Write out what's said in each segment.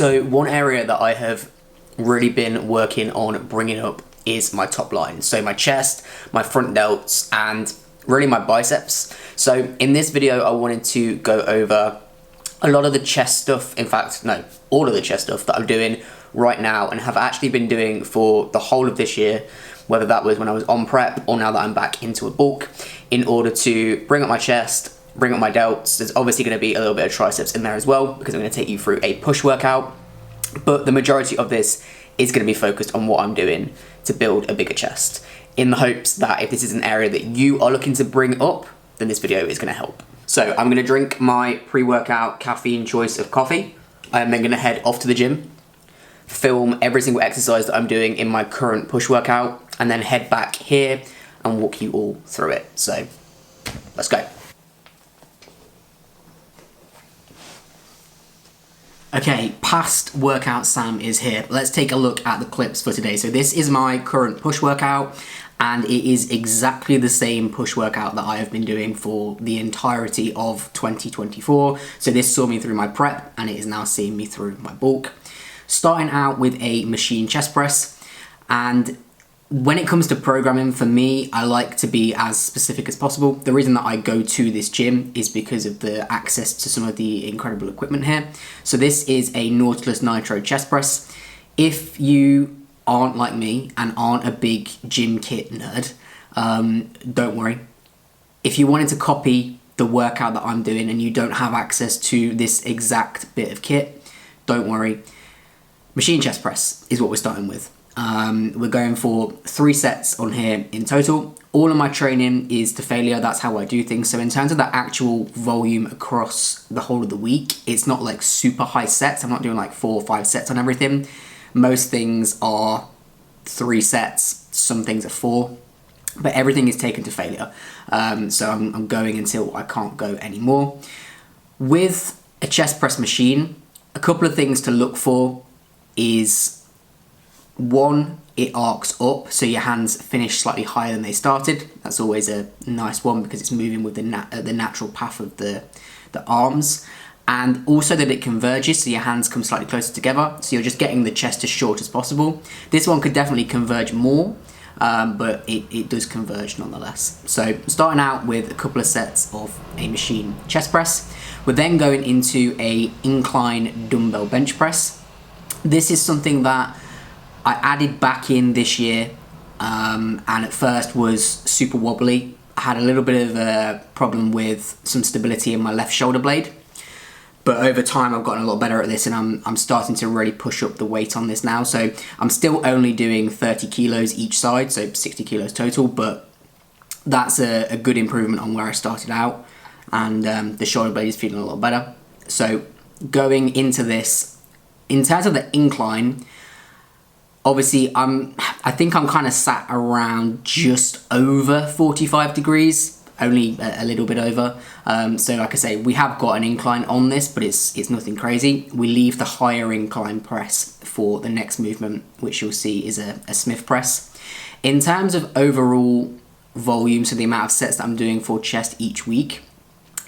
So one area that I have really been working on bringing up is my top line. So my chest, my front delts, and really my biceps. So in this video, I wanted to go over a lot of the chest stuff. In fact, no, all of the chest stuff that I'm doing right now and have actually been doing for the whole of this year, whether that was when I was on prep or now that I'm back into a bulk, in order to bring up my chest, bring up my delts. There's obviously going to be a little bit of triceps in there as well, because I'm going to take you through a push workout. But the majority of this is going to be focused on what I'm doing to build a bigger chest, in the hopes that if this is an area that you are looking to bring up, then this video is going to help. So I'm going to drink my pre-workout caffeine choice of coffee. I'm then going to head off to the gym, film every single exercise that I'm doing in my current push workout, and then head back here and walk you all through it. So let's go. Okay, past workout Sam is here. Let's take a look at the clips for today. So this is my current push workout, and it is exactly the same push workout that I have been doing for the entirety of 2024. So this saw me through my prep, and it is now seeing me through my bulk. Starting out with a machine chest press, and when it comes to programming, for me, I like to be as specific as possible. The reason that I go to this gym is because of the access to some of the incredible equipment here. So this is a Nautilus Nitro chest press. If you aren't like me and aren't a big gym kit nerd, don't worry. If you wanted to copy the workout that I'm doing and you don't have access to this exact bit of kit, don't worry. Machine chest press is what we're starting with. We're going for 3 sets on here in total. All of my training is to failure. That's how I do things. So in terms of the actual volume across the whole of the week, it's not like super high sets. I'm not doing like 4 or 5 sets on everything. Most things are 3 sets. Some things are 4, but everything is taken to failure. So I'm going until I can't go anymore. With a chest press machine, a couple of things to look for is, 1, it arcs up, so your hands finish slightly higher than they started. That's always a nice one because it's moving with the natural path of the arms. And also that it converges, so your hands come slightly closer together, so you're just getting the chest as short as possible. This one could definitely converge more, but it does converge nonetheless. So starting out with a couple of sets of a machine chest press. We're then going into a incline dumbbell bench press. This is something that I added back in this year, and at first was super wobbly. I had a little bit of a problem with some stability in my left shoulder blade, but over time I've gotten a lot better at this, and I'm starting to really push up the weight on this now. So I'm still only doing 30 kilos each side, so 60 kilos total, but that's a good improvement on where I started out, and the shoulder blade is feeling a lot better. So going into this, in terms of the incline, obviously, I think I'm kind of sat around just over 45 degrees, only a little bit over. So like I say, we have got an incline on this, but it's nothing crazy. We leave the higher incline press for the next movement, which you'll see is a Smith press. In terms of overall volume, so the amount of sets that I'm doing for chest each week,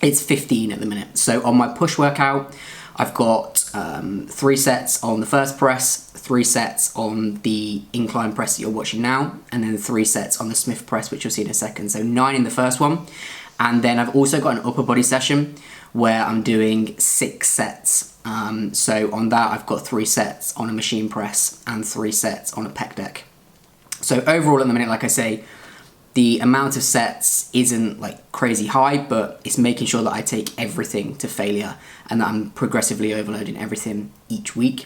it's 15 at the minute. So on my push workout, I've got 3 sets on the first press, 3 sets on the incline press that you're watching now, and then 3 sets on the Smith press, which you'll see in a second. So 9 in the first one. And then I've also got an upper body session where I'm doing 6 sets. So on that, I've got 3 sets on a machine press and 3 sets on a pec deck. So overall at the minute, like I say, the amount of sets isn't like crazy high, but it's making sure that I take everything to failure and that I'm progressively overloading everything each week.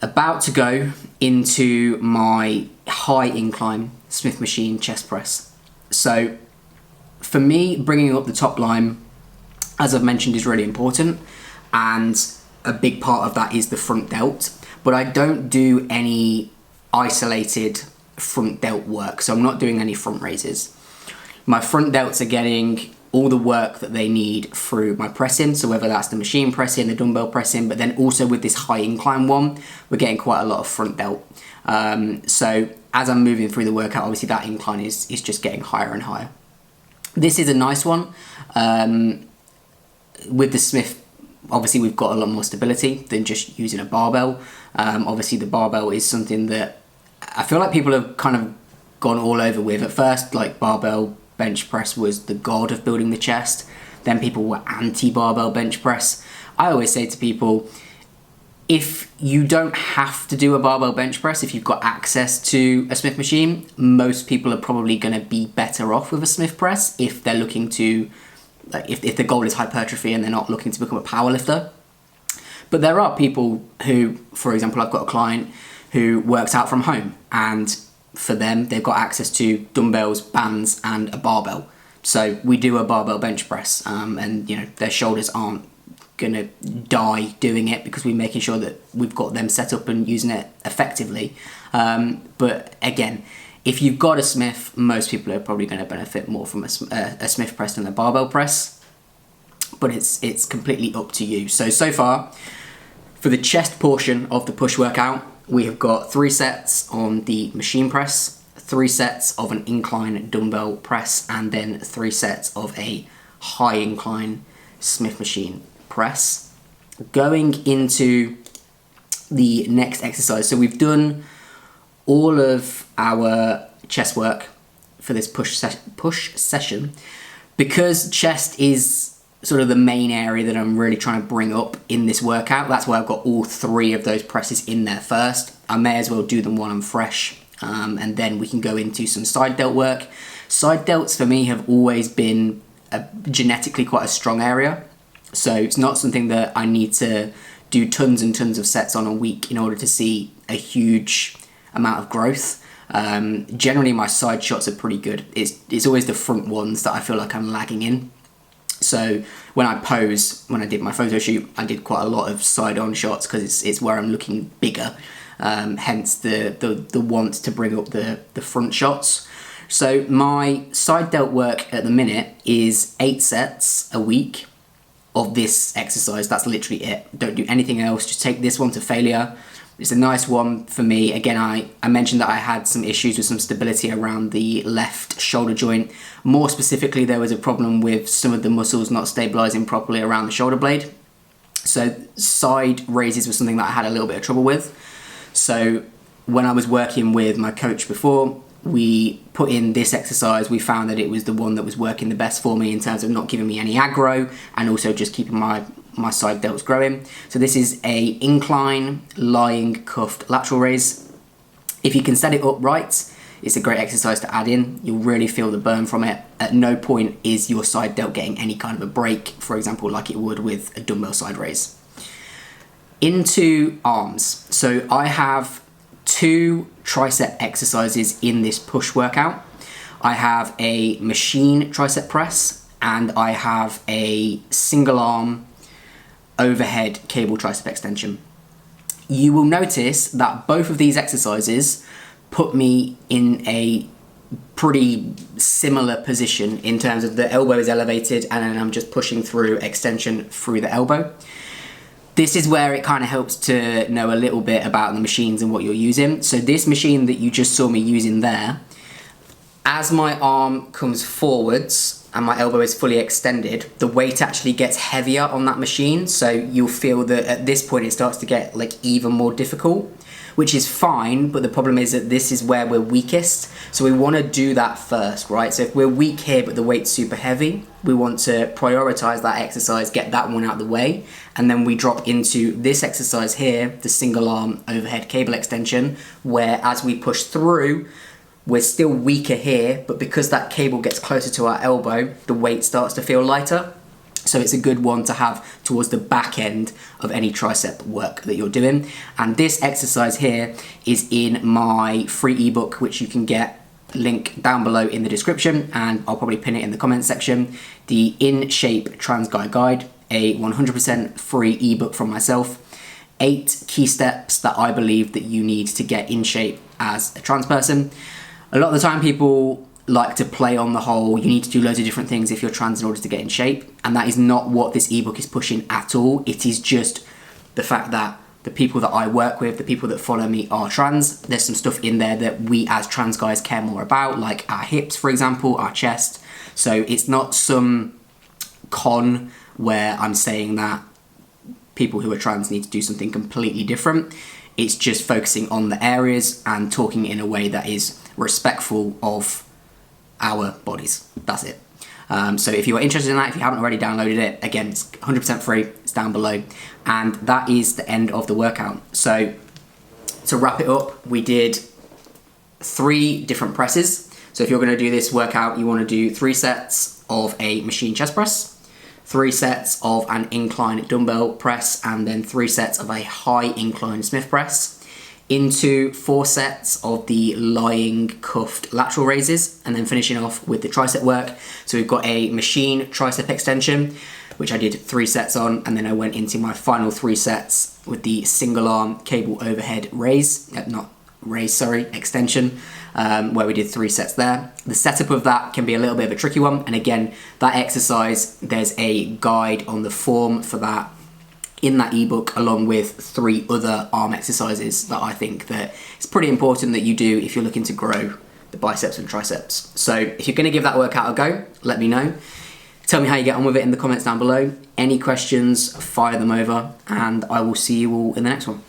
About to go into my high incline Smith machine chest press. So for me, bringing up the top line, as I've mentioned, is really important, and a big part of that is the front delt, but I don't do any isolated front delt work, so I'm not doing any front raises. My front delts are getting all the work that they need through my pressing, so whether that's the machine pressing, the dumbbell pressing, but then also with this high incline one, we're getting quite a lot of front delt. So as I'm moving through the workout, obviously that incline is just getting higher and higher. This is a nice one. With the Smith, Obviously, we've got a lot more stability than just using a barbell. Obviously, the barbell is something that I feel like people have kind of gone all over with. At first, like, barbell bench press was the god of building the chest. Then people were anti-barbell bench press. I always say to people, if you don't have to do a barbell bench press, if you've got access to a Smith machine, most people are probably going to be better off with a Smith press if they're looking to, like, if the goal is hypertrophy and they're not looking to become a powerlifter. But there are people who, for example, I've got a client who works out from home, and for them, they've got access to dumbbells, bands, and a barbell. So we do a barbell bench press, and you know, their shoulders aren't gonna die doing it because we're making sure that we've got them set up and using it effectively. But again, if you've got a Smith, most people are probably going to benefit more from a Smith press than a barbell press. But it's completely up to you. So far, for the chest portion of the push workout, we have got 3 sets on the machine press, 3 sets of an incline dumbbell press, and then 3 sets of a high incline Smith machine press. Going into the next exercise, so we've done all of our chest work for this push session. Because chest is sort of the main area that I'm really trying to bring up in this workout, that's why I've got all 3 of those presses in there first. I may as well do them while I'm fresh, and then we can go into some side delt work. Side delts for me have always been genetically quite a strong area, so it's not something that I need to do tons and tons of sets on a week in order to see a huge amount of growth. Generally my side shots are pretty good. It's always the front ones that I feel like I'm lagging in. So when I pose, when I did my photo shoot, I did quite a lot of side on shots because it's where I'm looking bigger. Hence the want to bring up the front shots. So my side delt work at the minute is 8 sets a week of this exercise. That's literally it. Don't do anything else. Just take this one to failure. It's a nice one for me. Again, I mentioned that I had some issues with some stability around the left shoulder joint. More specifically, there was a problem with some of the muscles not stabilizing properly around the shoulder blade. So side raises was something that I had a little bit of trouble with. So when I was working with my coach before, we put in this exercise. We found that it was the one that was working the best for me in terms of not giving me any aggro and also just keeping my side delts growing. So this is a incline lying cuffed lateral raise. If you can set it up right, it's a great exercise to add in. You'll really feel the burn from it. At no point is your side delt getting any kind of a break, for example, like it would with a dumbbell side raise. Into arms. So I have 2 tricep exercises in this push workout. I have a machine tricep press and I have a single arm overhead cable tricep extension. You will notice that both of these exercises put me in a pretty similar position in terms of the elbow is elevated and then I'm just pushing through extension through the elbow. This is where it kind of helps to know a little bit about the machines and what you're using. So this machine that you just saw me using there, as my arm comes forwards and my elbow is fully extended, the weight actually gets heavier on that machine. So you'll feel that at this point it starts to get like even more difficult, which is fine, but the problem is that this is where we're weakest. So we want to do that first, right? So if we're weak here but the weight's super heavy, we want to prioritize that exercise, get that one out of the way, and then we drop into this exercise here, the single arm overhead cable extension, where as we push through, we're still weaker here, but because that cable gets closer to our elbow, the weight starts to feel lighter. So it's a good one to have towards the back end of any tricep work that you're doing. And this exercise here is in my free ebook, which you can get, link down below in the description, and I'll probably pin it in the comment section. The In Shape Trans Guy Guide, a 100% free ebook from myself. 8 key steps that I believe that you need to get in shape as a trans person. A lot of the time people like to play on the whole, you need to do loads of different things if you're trans in order to get in shape, and that is not what this ebook is pushing at all. It is just the fact that the people that I work with, the people that follow me are trans. There's some stuff in there that we as trans guys care more about, like our hips, for example, our chest. So it's not some con where I'm saying that people who are trans need to do something completely different. It's just focusing on the areas and talking in a way that is respectful of our bodies. That's it. So if you're interested in that, if you haven't already downloaded it, again, it's 100% free, it's down below. And that is the end of the workout. So to wrap it up, we did 3 different presses. So if you're gonna do this workout, you wanna do 3 sets of a machine chest press, 3 sets of an incline dumbbell press, and then 3 sets of a high incline Smith press, into 4 sets of the lying cuffed lateral raises, and then finishing off with the tricep work. So we've got a machine tricep extension, which I did 3 sets on, and then I went into my final 3 sets with the single arm cable overhead extension, where we did 3 sets there. The setup of that can be a little bit of a tricky one, and again, that exercise, there's a guide on the form for that in that ebook, along with 3 other arm exercises that I think that it's pretty important that you do if you're looking to grow the biceps and triceps. So if you're going to give that workout a go, let me know. Tell me how you get on with it in the comments down below. Any questions, fire them over, and I will see you all in the next one.